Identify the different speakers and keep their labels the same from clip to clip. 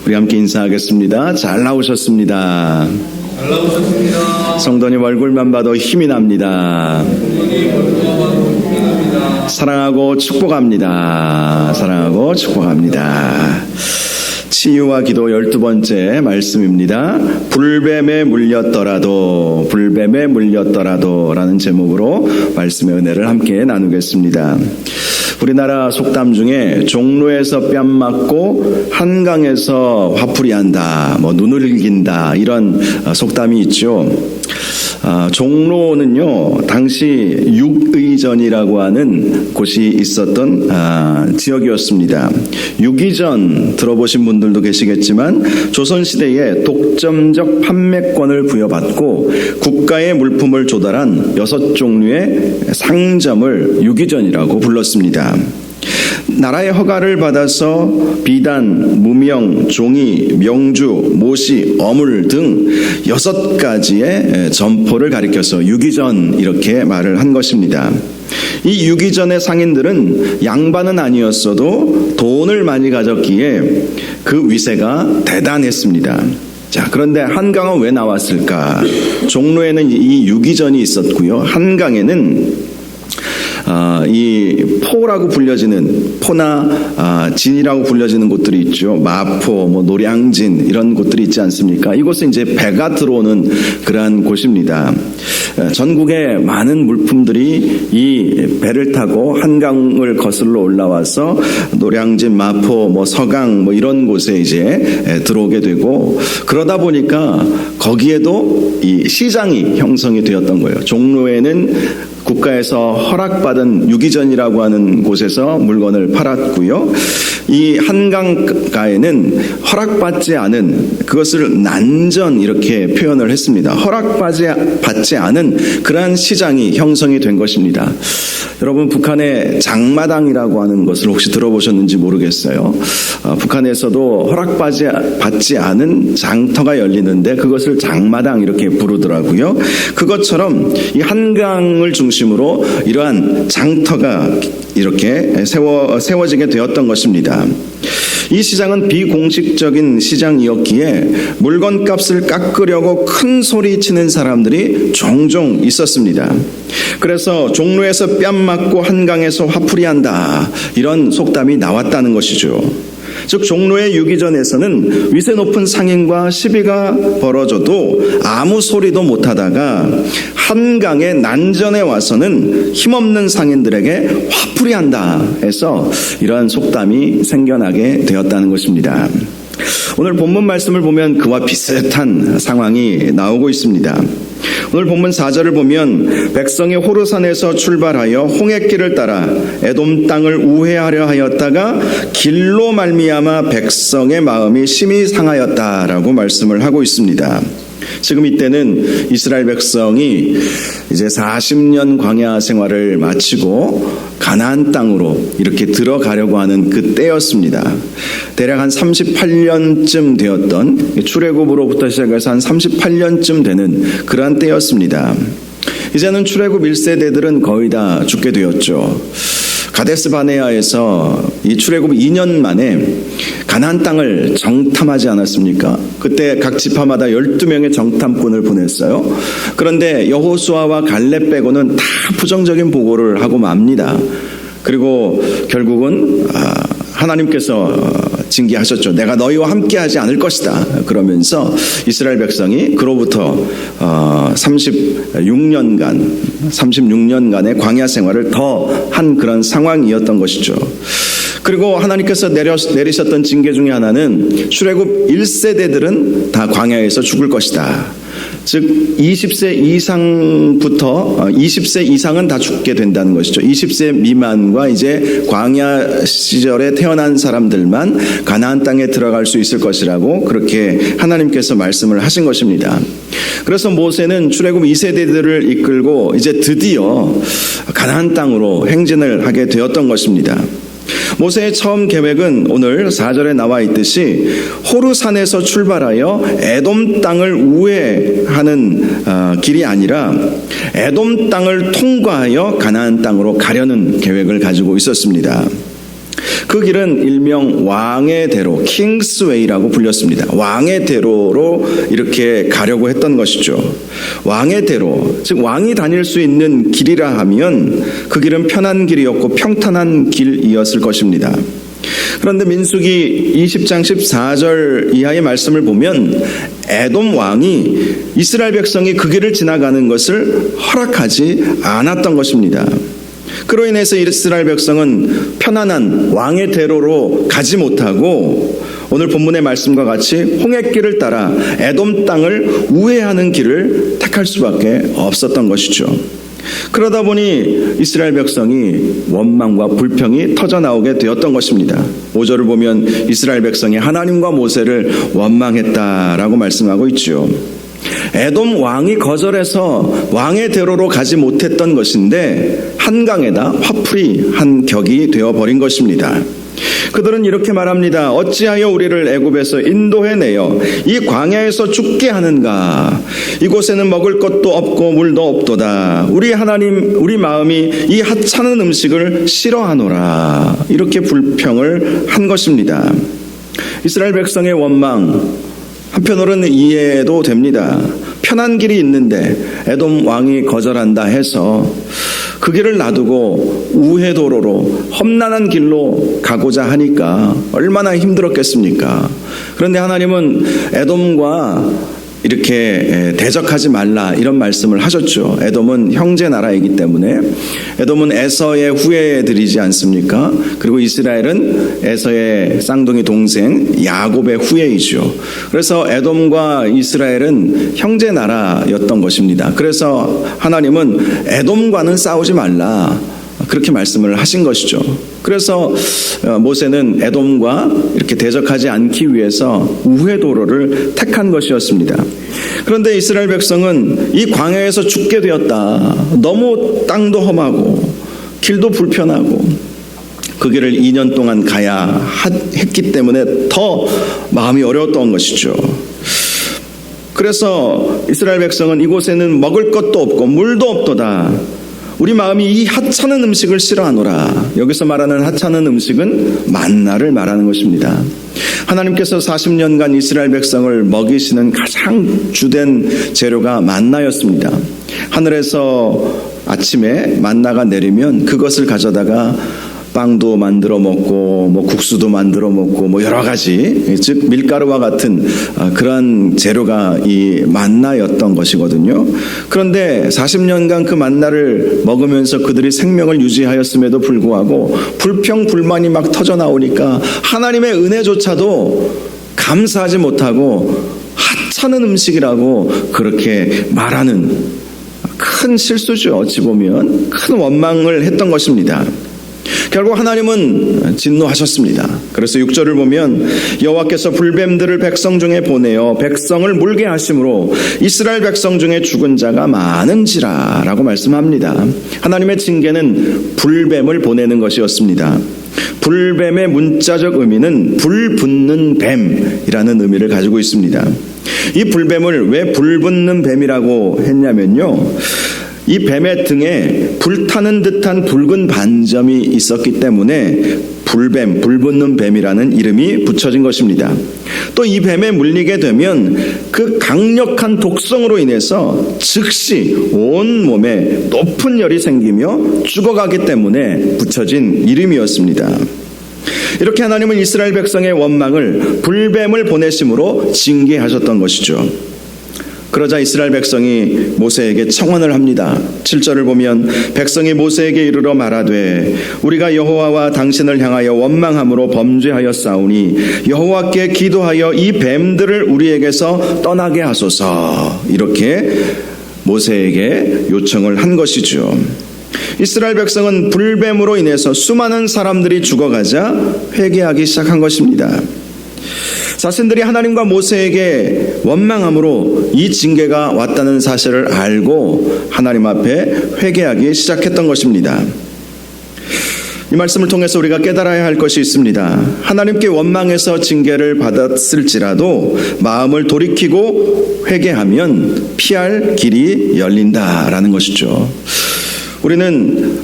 Speaker 1: 우리 함께 인사하겠습니다. 잘 나오셨습니다.
Speaker 2: 잘 나오셨습니다.
Speaker 1: 성도님 얼굴만 봐도 힘이 납니다. 사랑하고 축복합니다. 사랑하고 축복합니다. 치유와 기도 12번째 말씀입니다. 불뱀에 물렸더라도 라는 제목으로 말씀의 은혜를 함께 나누겠습니다. 우리나라 속담 중에 종로에서 뺨 맞고 한강에서 화풀이 한다, 눈을 이긴다, 이런 속담이 있죠. 종로는요, 당시 육의전이라고 하는 곳이 있었던 지역이었습니다. 육의전 들어보신 분들도 계시겠지만 조선시대에 독점적 판매권을 부여받고 국가의 물품을 조달한 6종류의 상점을 육의전이라고 불렀습니다. 나라의 허가를 받아서 비단, 무명, 종이, 명주, 모시, 어물 등 6가지의 점포를 가리켜서 유기전 이렇게 말을 한 것입니다. 이 유기전의 상인들은 양반은 아니었어도 돈을 많이 가졌기에 그 위세가 대단했습니다. 자, 그런데 한강은 왜 나왔을까? 종로에는 이 유기전이 있었고요. 한강에는 이 포라고 불려지는 포나 진이라고 불려지는 곳들이 있죠. 마포, 노량진 이런 곳들이 있지 않습니까? 이곳은 이제 배가 들어오는 그러한 곳입니다. 전국의 많은 물품들이 이 배를 타고 한강을 거슬러 올라와서 노량진, 마포, 서강 이런 곳에 이제 들어오게 되고, 그러다 보니까 거기에도 이 시장이 형성이 되었던 거예요. 종로에는 국가에서 허락받은 유기전이라고 하는 곳에서 물건을 팔았고요. 이 한강가에는 허락받지 않은, 그것을 난전 이렇게 표현을 했습니다. 허락받지 않은 그러한 시장이 형성이 된 것입니다. 여러분, 북한의 장마당이라고 하는 것을 혹시 들어보셨는지 모르겠어요. 북한에서도 허락받지 않은 장터가 열리는데 그것을 장마당 이렇게 부르더라고요. 그것처럼 이 한강을 중심으로 이러한 장터가 이렇게 세워지게 되었던 것입니다. 이 시장은 비공식적인 시장이었기에 물건값을 깎으려고 큰 소리 치는 사람들이 종종 있었습니다. 그래서 종로에서 뺨 맞고 한강에서 화풀이한다, 이런 속담이 나왔다는 것이죠. 즉, 종로의 유기전에서는 위세 높은 상인과 시비가 벌어져도 아무 소리도 못하다가 한강의 난전에 와서는 힘없는 상인들에게 화풀이한다 해서 이러한 속담이 생겨나게 되었다는 것입니다. 오늘 본문 말씀을 보면 그와 비슷한 상황이 나오고 있습니다. 오늘 본문 4절을 보면 백성이 호르산에서 출발하여 홍해길을 따라 에돔 땅을 우회하려 하였다가 길로 말미암아 백성의 마음이 심히 상하였다라고 말씀을 하고 있습니다. 지금 이때는 이스라엘 백성이 이제 40년 광야 생활을 마치고 가나안 땅으로 이렇게 들어가려고 하는 그 때였습니다. 대략 한 38년쯤 되었던, 출애굽으로부터 시작해서 한 38년쯤 되는 그러한 때였습니다. 이제는 출애굽 1세대들은 거의 다 죽게 되었죠. 가데스 바네아에서 이 출애굽 2년 만에 가나안 땅을 정탐하지 않았습니까? 그때 각 지파마다 12명의 정탐꾼을 보냈어요. 그런데 여호수아와 갈렙 빼고는 다 부정적인 보고를 하고 맙니다. 그리고 결국은 하나님께서 징계하셨죠. 내가 너희와 함께하지 않을 것이다. 그러면서 이스라엘 백성이 그로부터 36년간의 광야 생활을 더 한 그런 상황이었던 것이죠. 그리고 하나님께서 내리셨던 징계 중에 하나는 출애굽 1세대들은 다 광야에서 죽을 것이다. 즉 20세 이상은 다 죽게 된다는 것이죠. 20세 미만과 이제 광야 시절에 태어난 사람들만 가나안 땅에 들어갈 수 있을 것이라고 그렇게 하나님께서 말씀을 하신 것입니다. 그래서 모세는 출애굽 2세대들을 이끌고 이제 드디어 가나안 땅으로 행진을 하게 되었던 것입니다. 모세의 처음 계획은 오늘 4절에 나와 있듯이 호르산에서 출발하여 에돔 땅을 우회하는 길이 아니라 에돔 땅을 통과하여 가나안 땅으로 가려는 계획을 가지고 있었습니다. 그 길은 일명 왕의 대로, 킹스웨이라고 불렸습니다. 왕의 대로로 이렇게 가려고 했던 것이죠. 왕의 대로, 즉 왕이 다닐 수 있는 길이라 하면 그 길은 편한 길이었고 평탄한 길이었을 것입니다. 그런데 민수기 20장 14절 이하의 말씀을 보면 에돔 왕이 이스라엘 백성이 그 길을 지나가는 것을 허락하지 않았던 것입니다. 그로 인해서 이스라엘 백성은 편안한 왕의 대로로 가지 못하고 오늘 본문의 말씀과 같이 홍해길을 따라 에돔 땅을 우회하는 길을 택할 수밖에 없었던 것이죠. 그러다 보니 이스라엘 백성이 원망과 불평이 터져나오게 되었던 것입니다. 5절을 보면 이스라엘 백성이 하나님과 모세를 원망했다라고 말씀하고 있죠. 에돔 왕이 거절해서 왕의 대로로 가지 못했던 것인데 한강에다 화풀이 한 격이 되어버린 것입니다. 그들은 이렇게 말합니다. 어찌하여 우리를 애굽에서 인도해내어 이 광야에서 죽게 하는가? 이곳에는 먹을 것도 없고 물도 없도다. 우리 하나님, 우리 마음이 이 하찮은 음식을 싫어하노라. 이렇게 불평을 한 것입니다. 이스라엘 백성의 원망 한편으로는 이해도 됩니다. 편한 길이 있는데 에돔 왕이 거절한다 해서 그 길을 놔두고 우회도로로 험난한 길로 가고자 하니까 얼마나 힘들었겠습니까? 그런데 하나님은 에돔과 이렇게 대적하지 말라 이런 말씀을 하셨죠. 에돔은 형제 나라이기 때문에 에돔은 에서의 후예들이지 않습니까? 그리고 이스라엘은 에서의 쌍둥이 동생 야곱의 후예이죠. 그래서 에돔과 이스라엘은 형제 나라였던 것입니다. 그래서 하나님은 에돔과는 싸우지 말라 그렇게 말씀을 하신 것이죠. 그래서 모세는 에돔과 이렇게 대적하지 않기 위해서 우회도로를 택한 것이었습니다. 그런데 이스라엘 백성은 이 광야에서 죽게 되었다. 너무 땅도 험하고 길도 불편하고 그 길을 2년 동안 가야 했기 때문에 더 마음이 어려웠던 것이죠. 그래서 이스라엘 백성은 이곳에는 먹을 것도 없고 물도 없도다. 우리 마음이 이 하찮은 음식을 싫어하노라. 여기서 말하는 하찮은 음식은 만나를 말하는 것입니다. 하나님께서 40년간 이스라엘 백성을 먹이시는 가장 주된 재료가 만나였습니다. 하늘에서 아침에 만나가 내리면 그것을 가져다가 빵도 만들어 먹고 뭐 국수도 만들어 먹고 뭐 여러 가지, 즉 밀가루와 같은 그런 재료가 이 만나였던 것이거든요. 그런데 40년간 그 만나를 먹으면서 그들이 생명을 유지하였음에도 불구하고 불평 불만이 막 터져 나오니까 하나님의 은혜조차도 감사하지 못하고 하찮은 음식이라고 그렇게 말하는 큰 실수죠. 어찌 보면 큰 원망을 했던 것입니다. 결국 하나님은 진노하셨습니다. 그래서 6절을 보면 여호와께서 불뱀들을 백성 중에 보내어 백성을 물게 하심으로 이스라엘 백성 중에 죽은 자가 많은지라 라고 말씀합니다. 하나님의 징계는 불뱀을 보내는 것이었습니다. 불뱀의 문자적 의미는 불 붙는 뱀이라는 의미를 가지고 있습니다. 이 불뱀을 왜 불 붙는 뱀이라고 했냐면요, 이 뱀의 등에 불타는 듯한 붉은 반점이 있었기 때문에 불뱀, 불붙는 뱀이라는 이름이 붙여진 것입니다. 또 이 뱀에 물리게 되면 그 강력한 독성으로 인해서 즉시 온 몸에 높은 열이 생기며 죽어가기 때문에 붙여진 이름이었습니다. 이렇게 하나님은 이스라엘 백성의 원망을 불뱀을 보내심으로 징계하셨던 것이죠. 그러자 이스라엘 백성이 모세에게 청원을 합니다. 7절을 보면 백성이 모세에게 이르러 말하되 우리가 여호와와 당신을 향하여 원망함으로 범죄하였사오니 여호와께 기도하여 이 뱀들을 우리에게서 떠나게 하소서. 이렇게 모세에게 요청을 한 것이죠. 이스라엘 백성은 불뱀으로 인해서 수많은 사람들이 죽어가자 회개하기 시작한 것입니다. 자신들이 하나님과 모세에게 원망함으로 이 징계가 왔다는 사실을 알고 하나님 앞에 회개하기 시작했던 것입니다. 이 말씀을 통해서 우리가 깨달아야 할 것이 있습니다. 하나님께 원망해서 징계를 받았을지라도 마음을 돌이키고 회개하면 피할 길이 열린다라는 것이죠. 우리는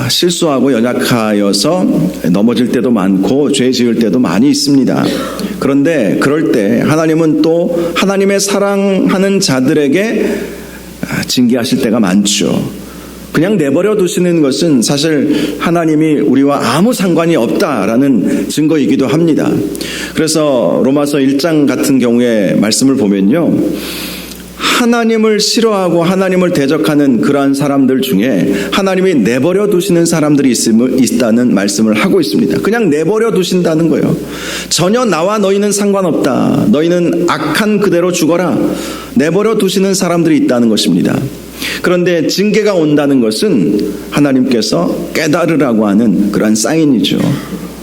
Speaker 1: 실수하고 연약하여서 넘어질 때도 많고 죄 지을 때도 많이 있습니다. 그런데 그럴 때 하나님은 또 하나님의 사랑하는 자들에게 징계하실 때가 많죠. 그냥 내버려 두시는 것은 사실 하나님이 우리와 아무 상관이 없다라는 증거이기도 합니다. 그래서 로마서 1장 같은 경우에 말씀을 보면요, 하나님을 싫어하고 하나님을 대적하는 그러한 사람들 중에 하나님이 내버려 두시는 사람들이 있다는 말씀을 하고 있습니다. 그냥 내버려 두신다는 거예요. 전혀 나와 너희는 상관없다. 너희는 악한 그대로 죽어라. 내버려 두시는 사람들이 있다는 것입니다. 그런데 징계가 온다는 것은 하나님께서 깨달으라고 하는 그러한 사인이죠.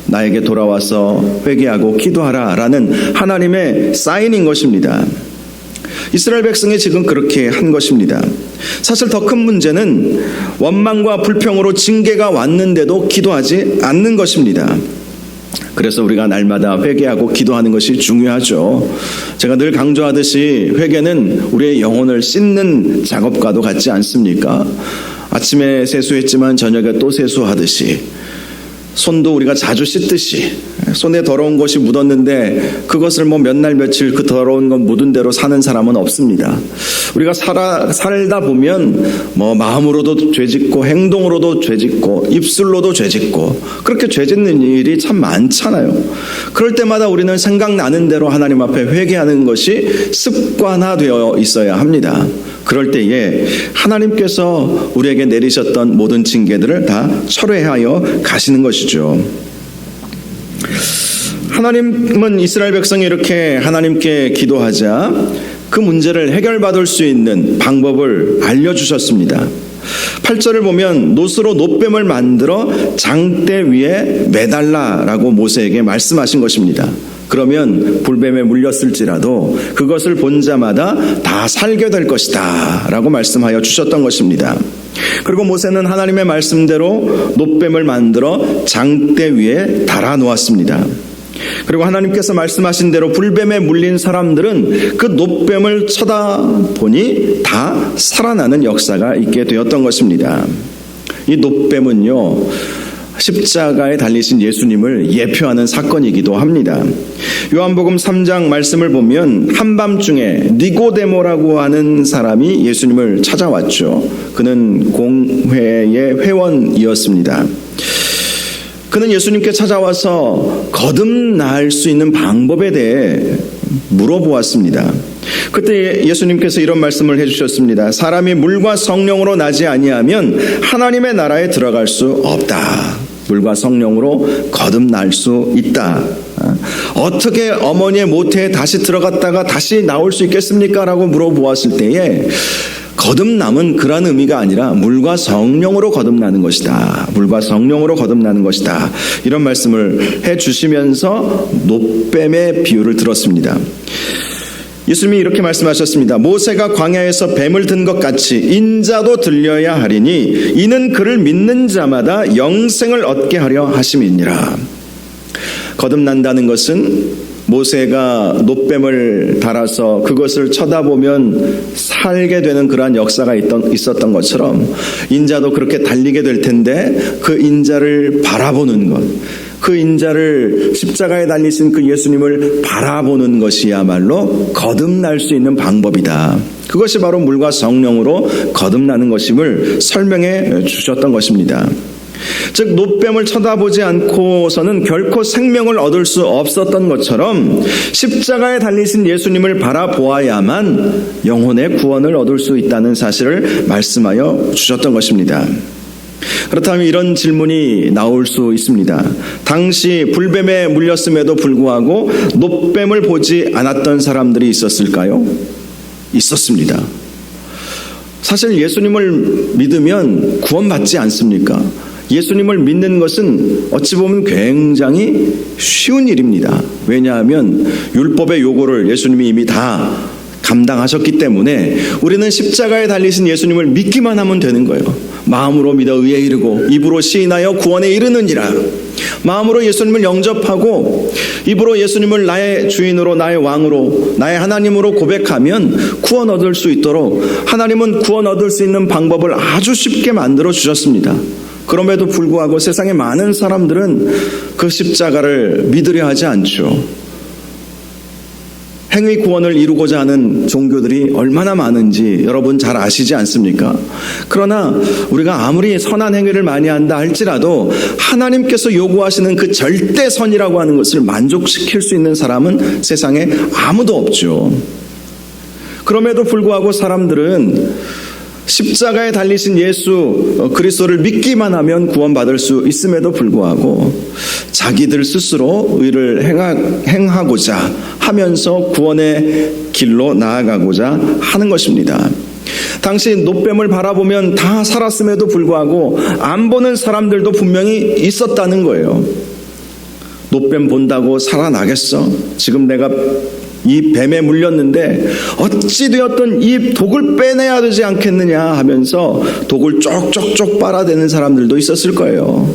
Speaker 1: 나에게 돌아와서 회개하고 기도하라 라는 하나님의 사인인 것입니다. 이스라엘 백성이 지금 그렇게 한 것입니다. 사실 더 큰 문제는 원망과 불평으로 징계가 왔는데도 기도하지 않는 것입니다. 그래서 우리가 날마다 회개하고 기도하는 것이 중요하죠. 제가 늘 강조하듯이 회개는 우리의 영혼을 씻는 작업과도 같지 않습니까? 아침에 세수했지만 저녁에 또 세수하듯이, 손도 우리가 자주 씻듯이 손에 더러운 것이 묻었는데 그것을 몇 날 며칠 그 더러운 것 묻은 대로 사는 사람은 없습니다. 우리가 살다 보면 마음으로도 죄짓고 행동으로도 죄짓고 입술로도 죄짓고 그렇게 죄짓는 일이 참 많잖아요. 그럴 때마다 우리는 생각나는 대로 하나님 앞에 회개하는 것이 습관화되어 있어야 합니다. 그럴 때에 하나님께서 우리에게 내리셨던 모든 징계들을 다 철회하여 가시는 것이죠. 하나님은 이스라엘 백성이 이렇게 하나님께 기도하자 그 문제를 해결받을 수 있는 방법을 알려주셨습니다. 8절을 보면 노스로 놋뱀을 만들어 장대 위에 매달라라고 모세에게 말씀하신 것입니다. 그러면 불뱀에 물렸을지라도 그것을 본 자마다 다 살게 될 것이다 라고 말씀하여 주셨던 것입니다. 그리고 모세는 하나님의 말씀대로 놋뱀을 만들어 장대 위에 달아 놓았습니다. 그리고 하나님께서 말씀하신 대로 불뱀에 물린 사람들은 그 놋뱀을 쳐다보니 다 살아나는 역사가 있게 되었던 것입니다. 이 놋뱀은요, 십자가에 달리신 예수님을 예표하는 사건이기도 합니다. 요한복음 3장 말씀을 보면 한밤중에 니고데모라고 하는 사람이 예수님을 찾아왔죠. 그는 공회의 회원이었습니다. 그는 예수님께 찾아와서 거듭날 수 있는 방법에 대해 물어보았습니다. 그때 예수님께서 이런 말씀을 해주셨습니다. 사람이 물과 성령으로 나지 아니하면 하나님의 나라에 들어갈 수 없다. 물과 성령으로 거듭날 수 있다. 어떻게 어머니의 모태에 다시 들어갔다가 다시 나올 수 있겠습니까? 라고 물어보았을 때에 거듭남은 그런 의미가 아니라 물과 성령으로 거듭나는 것이다. 물과 성령으로 거듭나는 것이다. 이런 말씀을 해주시면서 놋뱀의 비유를 들었습니다. 예수님이 이렇게 말씀하셨습니다. 모세가 광야에서 뱀을 든 것 같이 인자도 들려야 하리니 이는 그를 믿는 자마다 영생을 얻게 하려 하심이니라. 거듭난다는 것은 모세가 놋뱀을 달아서 그것을 쳐다보면 살게 되는 그러한 역사가 있었던 것처럼 인자도 그렇게 달리게 될 텐데 그 인자를 바라보는 것, 그 인자를 십자가에 달리신 그 예수님을 바라보는 것이야말로 거듭날 수 있는 방법이다. 그것이 바로 물과 성령으로 거듭나는 것임을 설명해 주셨던 것입니다. 즉 놋뱀을 쳐다보지 않고서는 결코 생명을 얻을 수 없었던 것처럼 십자가에 달리신 예수님을 바라보아야만 영혼의 구원을 얻을 수 있다는 사실을 말씀하여 주셨던 것입니다. 그렇다면 이런 질문이 나올 수 있습니다. 당시 불뱀에 물렸음에도 불구하고 놋뱀을 보지 않았던 사람들이 있었을까요? 있었습니다. 사실 예수님을 믿으면 구원받지 않습니까? 예수님을 믿는 것은 어찌 보면 굉장히 쉬운 일입니다. 왜냐하면 율법의 요구를 예수님이 이미 다 감당하셨기 때문에 우리는 십자가에 달리신 예수님을 믿기만 하면 되는 거예요. 마음으로 믿어 의에 이르고 입으로 시인하여 구원에 이르느니라. 마음으로 예수님을 영접하고 입으로 예수님을 나의 주인으로 나의 왕으로 나의 하나님으로 고백하면 구원 얻을 수 있도록 하나님은 구원 얻을 수 있는 방법을 아주 쉽게 만들어 주셨습니다. 그럼에도 불구하고 세상의 많은 사람들은 그 십자가를 믿으려 하지 않죠. 행위 구원을 이루고자 하는 종교들이 얼마나 많은지 여러분 잘 아시지 않습니까? 그러나 우리가 아무리 선한 행위를 많이 한다 할지라도 하나님께서 요구하시는 그 절대선이라고 하는 것을 만족시킬 수 있는 사람은 세상에 아무도 없죠. 그럼에도 불구하고 사람들은 십자가에 달리신 예수 그리스도를 믿기만 하면 구원받을 수 있음에도 불구하고 자기들 스스로 의를 행하고자 하면서 구원의 길로 나아가고자 하는 것입니다. 당시 놋뱀을 바라보면 다 살았음에도 불구하고 안 보는 사람들도 분명히 있었다는 거예요. 놋뱀 본다고 살아나겠어? 지금 내가 이 뱀에 물렸는데 어찌 되었든 이 독을 빼내야 되지 않겠느냐 하면서 독을 쪽쪽쪽 빨아대는 사람들도 있었을 거예요.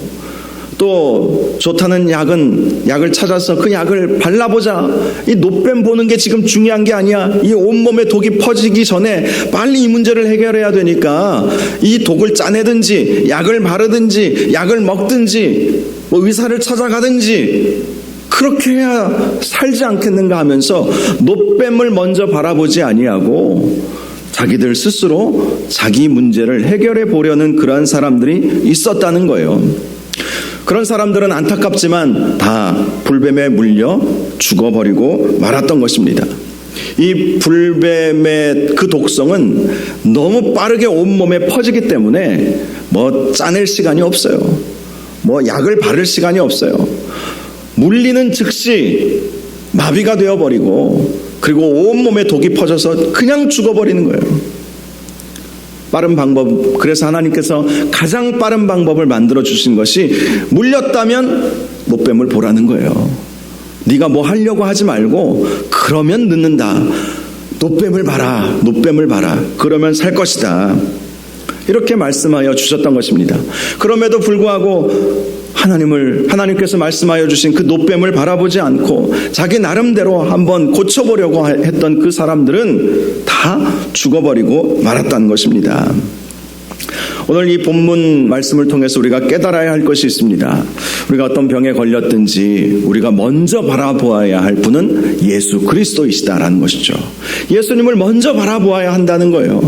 Speaker 1: 또 좋다는 약을 찾아서 그 약을 발라보자. 이 놋뱀 보는 게 지금 중요한 게 아니야. 이 온몸에 독이 퍼지기 전에 빨리 이 문제를 해결해야 되니까 이 독을 짜내든지 약을 바르든지 약을 먹든지 뭐 의사를 찾아가든지 그렇게 해야 살지 않겠는가 하면서 놋뱀을 먼저 바라보지 아니하고 자기들 스스로 자기 문제를 해결해 보려는 그런 사람들이 있었다는 거예요. 그런 사람들은 안타깝지만 다 불뱀에 물려 죽어버리고 말았던 것입니다. 이 불뱀의 그 독성은 너무 빠르게 온몸에 퍼지기 때문에 뭐 짜낼 시간이 없어요. 뭐 약을 바를 시간이 없어요. 물리는 즉시 마비가 되어버리고 그리고 온몸에 독이 퍼져서 그냥 죽어버리는 거예요. 빠른 방법, 그래서 하나님께서 가장 빠른 방법을 만들어 주신 것이 물렸다면 놋뱀을 보라는 거예요. 네가 뭐 하려고 하지 말고 그러면 늦는다. 놋뱀을 봐라. 놋뱀을 봐라. 그러면 살 것이다. 이렇게 말씀하여 주셨던 것입니다. 그럼에도 불구하고 하나님께서 말씀하여 주신 그 놋뱀을 바라보지 않고 자기 나름대로 한번 고쳐보려고 했던 그 사람들은 다 죽어버리고 말았다는 것입니다. 오늘 이 본문 말씀을 통해서 우리가 깨달아야 할 것이 있습니다. 우리가 어떤 병에 걸렸든지 우리가 먼저 바라보아야 할 분은 예수 그리스도이시다라는 것이죠. 예수님을 먼저 바라보아야 한다는 거예요.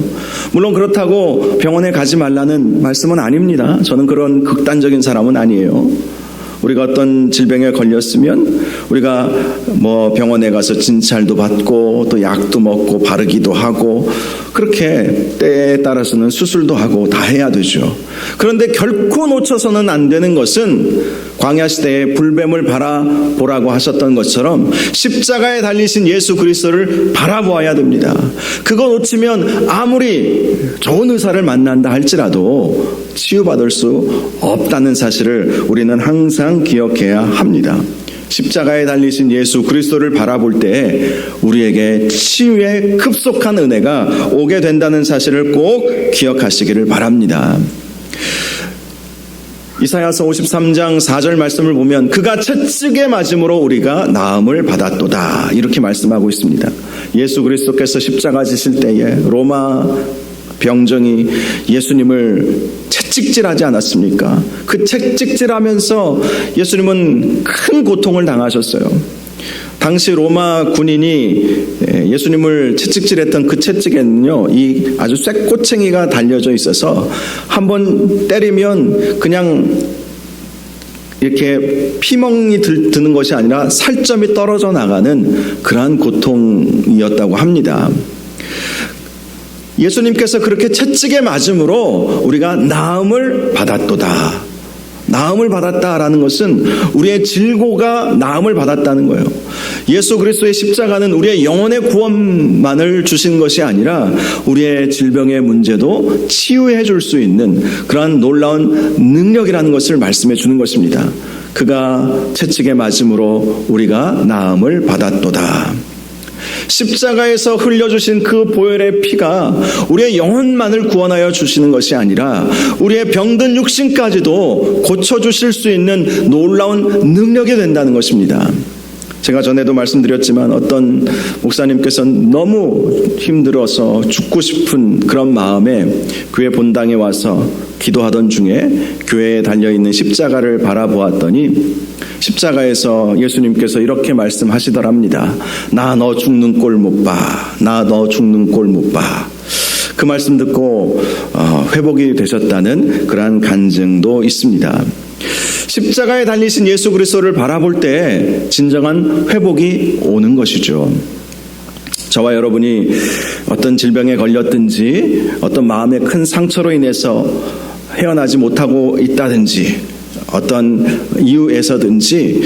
Speaker 1: 물론 그렇다고 병원에 가지 말라는 말씀은 아닙니다. 저는 그런 극단적인 사람은 아니에요. 우리가 어떤 질병에 걸렸으면 우리가 뭐 병원에 가서 진찰도 받고 또 약도 먹고 바르기도 하고 그렇게 때에 따라서는 수술도 하고 다 해야 되죠. 그런데 결코 놓쳐서는 안 되는 것은 광야 시대에 불뱀을 바라보라고 하셨던 것처럼 십자가에 달리신 예수 그리스도를 바라보아야 됩니다. 그거 놓치면 아무리 좋은 의사를 만난다 할지라도 치유받을 수 없다는 사실을 우리는 항상 기억해야 합니다. 십자가에 달리신 예수 그리스도를 바라볼 때 우리에게 치유의 급속한 은혜가 오게 된다는 사실을 꼭 기억하시기를 바랍니다. 이사야서 53장 4절 말씀을 보면 그가 채찍에 맞음으로 우리가 나음을 받았도다 이렇게 말씀하고 있습니다. 예수 그리스도께서 십자가 지실 때에 로마 병정이 예수님을 채찍질하지 않았습니까? 그 채찍질하면서 예수님은 큰 고통을 당하셨어요. 당시 로마 군인이 예수님을 채찍질했던 그 채찍에는요, 이 아주 쇠꼬챙이가 달려져 있어서 한번 때리면 그냥 이렇게 피멍이 드는 것이 아니라 살점이 떨어져 나가는 그러한 고통이었다고 합니다. 예수님께서 그렇게 채찍에 맞음으로 우리가 나음을 받았도다. 나음을 받았다라는 것은 우리의 질고가 나음을 받았다는 거예요. 예수 그리스도의 십자가는 우리의 영혼의 구원만을 주신 것이 아니라 우리의 질병의 문제도 치유해 줄 수 있는 그러한 놀라운 능력이라는 것을 말씀해 주는 것입니다. 그가 채찍에 맞음으로 우리가 나음을 받았도다. 십자가에서 흘려주신 그 보혈의 피가 우리의 영혼만을 구원하여 주시는 것이 아니라 우리의 병든 육신까지도 고쳐주실 수 있는 놀라운 능력이 된다는 것입니다. 제가 전에도 말씀드렸지만 어떤 목사님께서는 너무 힘들어서 죽고 싶은 그런 마음에 교회 본당에 와서 기도하던 중에 교회에 달려있는 십자가를 바라보았더니 십자가에서 예수님께서 이렇게 말씀하시더랍니다. 나 너 죽는 꼴 못 봐. 나 너 죽는 꼴 못 봐. 그 말씀 듣고 회복이 되셨다는 그러한 간증도 있습니다. 십자가에 달리신 예수 그리스도를 바라볼 때 진정한 회복이 오는 것이죠. 저와 여러분이 어떤 질병에 걸렸든지 어떤 마음의 큰 상처로 인해서 헤어나지 못하고 있다든지 어떤 이유에서든지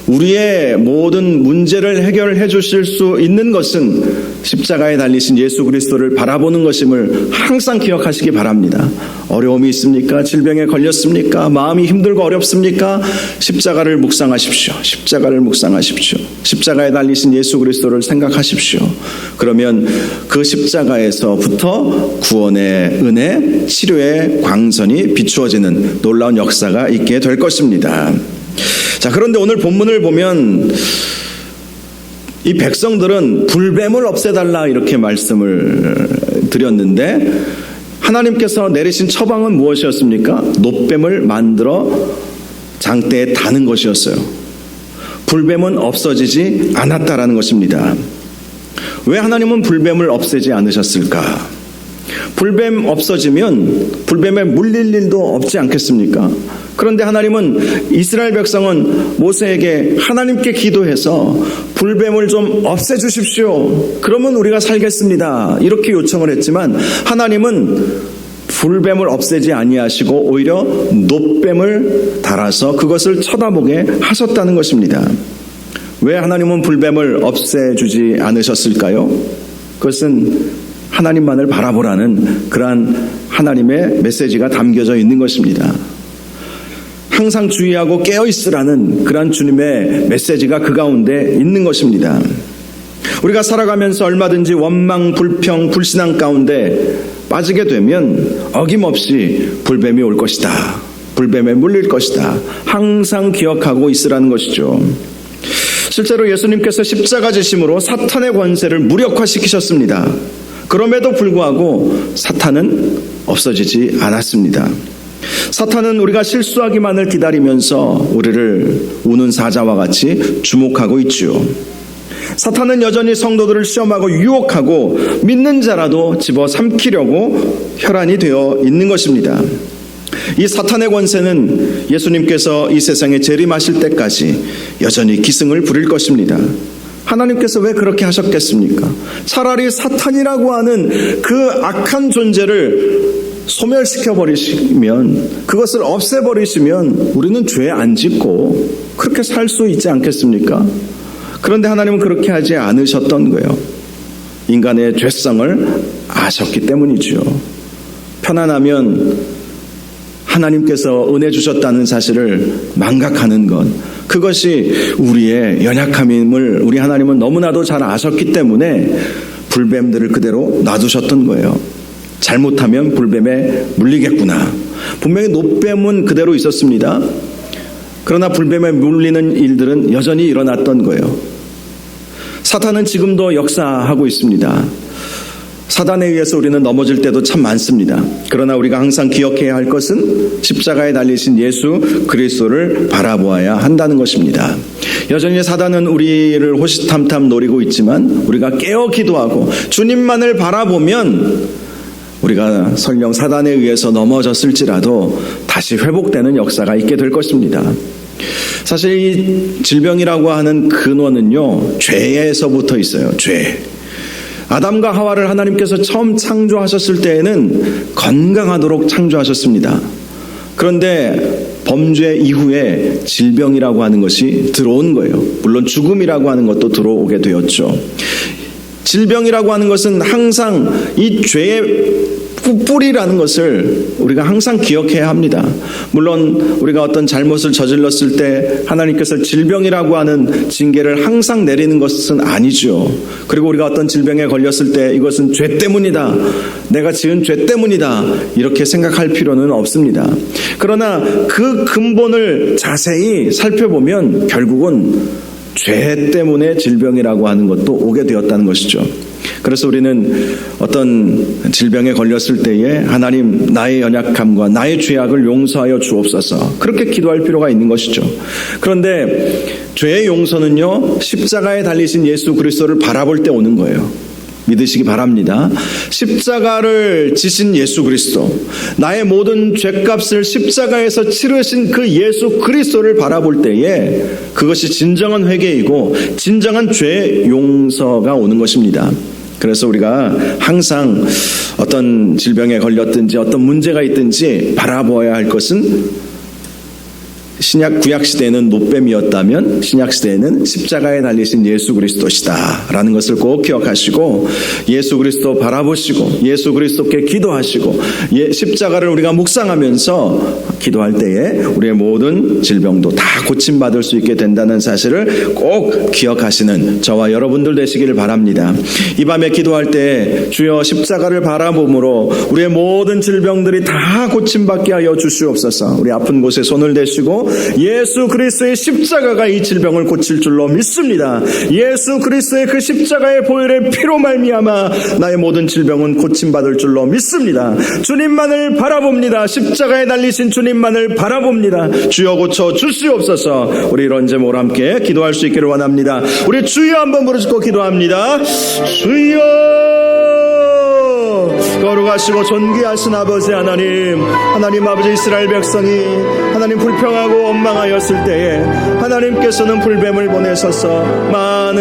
Speaker 1: 우리의 모든 문제를 해결해 주실 수 있는 것은 십자가에 달리신 예수 그리스도를 바라보는 것임을 항상 기억하시기 바랍니다. 어려움이 있습니까? 질병에 걸렸습니까? 마음이 힘들고 어렵습니까? 십자가를 묵상하십시오. 십자가를 묵상하십시오. 십자가에 달리신 예수 그리스도를 생각하십시오. 그러면 그 십자가에서부터 구원의 은혜, 치료의 광선이 비추어지는 놀라운 역사가 있게 될 것입니다. 자, 그런데 오늘 본문을 보면 이 백성들은 불뱀을 없애달라 이렇게 말씀을 드렸는데 하나님께서 내리신 처방은 무엇이었습니까? 놋뱀을 만들어 장대에 다는 것이었어요. 불뱀은 없어지지 않았다라는 것입니다. 왜 하나님은 불뱀을 없애지 않으셨을까? 불뱀 없어지면 불뱀에 물릴 일도 없지 않겠습니까? 그런데 하나님은 이스라엘 백성은 모세에게 하나님께 기도해서 불뱀을 좀 없애주십시오. 그러면 우리가 살겠습니다. 이렇게 요청을 했지만 하나님은 불뱀을 없애지 아니하시고 오히려 놋뱀을 달아서 그것을 쳐다보게 하셨다는 것입니다. 왜 하나님은 불뱀을 없애주지 않으셨을까요? 그것은 하나님만을 바라보라는 그러한 하나님의 메시지가 담겨져 있는 것입니다. 항상 주의하고 깨어있으라는 그러한 주님의 메시지가 그 가운데 있는 것입니다. 우리가 살아가면서 얼마든지 원망, 불평, 불신앙 가운데 빠지게 되면 어김없이 불뱀이 올 것이다. 불뱀에 물릴 것이다. 항상 기억하고 있으라는 것이죠. 실제로 예수님께서 십자가 지심으로 사탄의 권세를 무력화시키셨습니다. 그럼에도 불구하고 사탄은 없어지지 않았습니다. 사탄은 우리가 실수하기만을 기다리면서 우리를 우는 사자와 같이 주목하고 있지요. 사탄은 여전히 성도들을 시험하고 유혹하고 믿는 자라도 집어삼키려고 혈안이 되어 있는 것입니다. 이 사탄의 권세는 예수님께서 이 세상에 재림하실 때까지 여전히 기승을 부릴 것입니다. 하나님께서 왜 그렇게 하셨겠습니까? 차라리 사탄이라고 하는 그 악한 존재를 소멸시켜버리시면, 그것을 없애버리시면 우리는 죄 안 짓고 그렇게 살 수 있지 않겠습니까? 그런데 하나님은 그렇게 하지 않으셨던 거예요. 인간의 죄성을 아셨기 때문이죠. 편안하면 하나님께서 은혜 주셨다는 사실을 망각하는 것, 그것이 우리의 연약함임을 우리 하나님은 너무나도 잘 아셨기 때문에 불뱀들을 그대로 놔두셨던 거예요. 잘못하면 불뱀에 물리겠구나. 분명히 놋뱀은 그대로 있었습니다. 그러나 불뱀에 물리는 일들은 여전히 일어났던 거예요. 사탄은 지금도 역사하고 있습니다. 사단에 의해서 우리는 넘어질 때도 참 많습니다. 그러나 우리가 항상 기억해야 할 것은 십자가에 달리신 예수 그리스도를 바라보아야 한다는 것입니다. 여전히 사단은 우리를 호시탐탐 노리고 있지만 우리가 깨어 기도하고 주님만을 바라보면 우리가 설령 사단에 의해서 넘어졌을지라도 다시 회복되는 역사가 있게 될 것입니다. 사실 이 질병이라고 하는 근원은요, 죄에서부터 있어요. 죄. 아담과 하와를 하나님께서 처음 창조하셨을 때에는 건강하도록 창조하셨습니다. 그런데 범죄 이후에 질병이라고 하는 것이 들어온 거예요. 물론 죽음이라고 하는 것도 들어오게 되었죠. 질병이라고 하는 것은 항상 이 죄의 뿌리라는 것을 우리가 항상 기억해야 합니다. 물론 우리가 어떤 잘못을 저질렀을 때 하나님께서 질병이라고 하는 징계를 항상 내리는 것은 아니죠. 그리고 우리가 어떤 질병에 걸렸을 때 이것은 죄 때문이다, 내가 지은 죄 때문이다, 이렇게 생각할 필요는 없습니다. 그러나 그 근본을 자세히 살펴보면 결국은 죄 때문에 질병이라고 하는 것도 오게 되었다는 것이죠. 그래서 우리는 어떤 질병에 걸렸을 때에 하나님, 나의 연약함과 나의 죄악을 용서하여 주옵소서, 그렇게 기도할 필요가 있는 것이죠. 그런데 죄의 용서는요, 십자가에 달리신 예수 그리스도를 바라볼 때 오는 거예요. 믿으시기 바랍니다. 십자가를 지신 예수 그리스도, 나의 모든 죄값을 십자가에서 치르신 그 예수 그리스도를 바라볼 때에 그것이 진정한 회개이고 진정한 죄 용서가 오는 것입니다. 그래서 우리가 항상 어떤 질병에 걸렸든지 어떤 문제가 있든지 바라보아야 할 것은 구약 시대에는 노뱀이었다면 신약 시대에는 십자가에 달리신 예수 그리스도시다 라는 것을 꼭 기억하시고, 예수 그리스도 바라보시고 예수 그리스도께 기도하시고 십자가를 우리가 묵상하면서 기도할 때에 우리의 모든 질병도 다 고침받을 수 있게 된다는 사실을 꼭 기억하시는 저와 여러분들 되시기를 바랍니다. 이 밤에 기도할 때 주여 십자가를 바라봄으로 우리의 모든 질병들이 다 고침받게 하여 주시옵소서. 우리 아픈 곳에 손을 대시고 예수 그리스도의 십자가가 이 질병을 고칠 줄로 믿습니다. 예수 그리스도의 그 십자가의 보혈의 피로 말미암아 나의 모든 질병은 고침받을 줄로 믿습니다. 주님만을 바라봅니다. 십자가에 달리신 주님만을 바라봅니다. 주여 고쳐 주시옵소서. 우리 런제모와 함께 기도할 수 있기를 원합니다. 우리 주여 한번 부르짖고 기도합니다. 주여, 거룩하시고 존귀하신 아버지 하나님, 하나님 아버지, 이스라엘 백성이 하나님 불평하고 원망하였을 때에 하나님께서는 불뱀을 보내셔서 많은